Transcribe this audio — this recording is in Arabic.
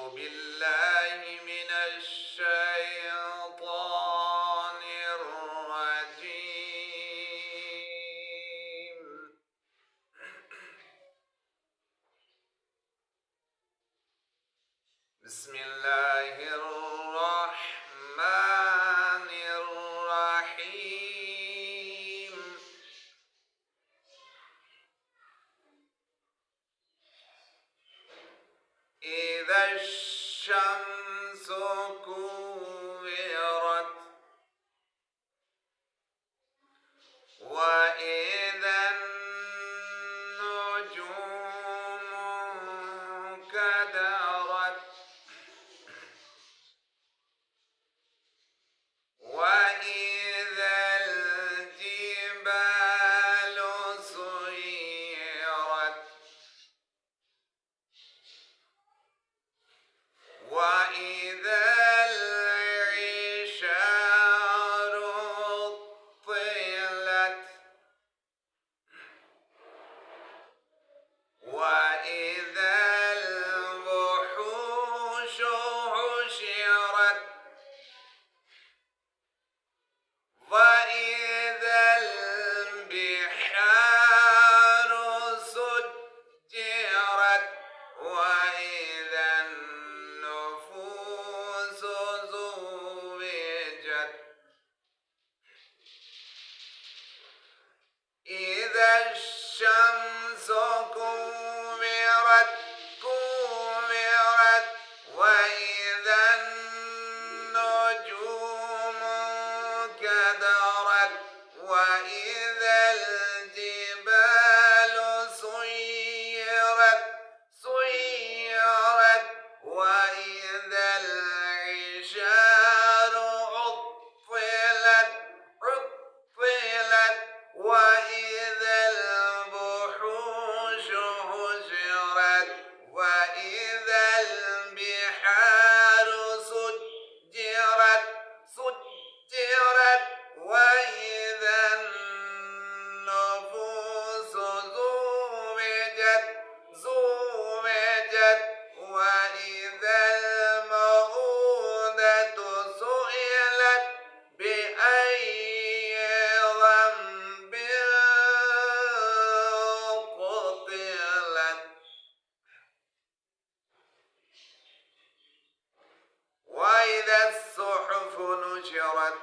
بالله من الشيطان الرجيم. بسم الله الرحمن الرحيم. إذا الشمس كورت وإذا النجوم كدرت وإذا الجبال سيرت وإذا العشار عطلت وإذا الوحوش حشرت وإذا البحار سجرت وإذا النفوس زوجت إذا الشمس كورت وإذا النجوم كدرت وإذا الجبال سيرت وإذا العشار عطلت وإذا الوحوش حشرت وإذا البحار سجرت وإذا النفوس زوجت وإذا الموءودة سئلت بأي ذنب قتلت وإذا الصحف نشرت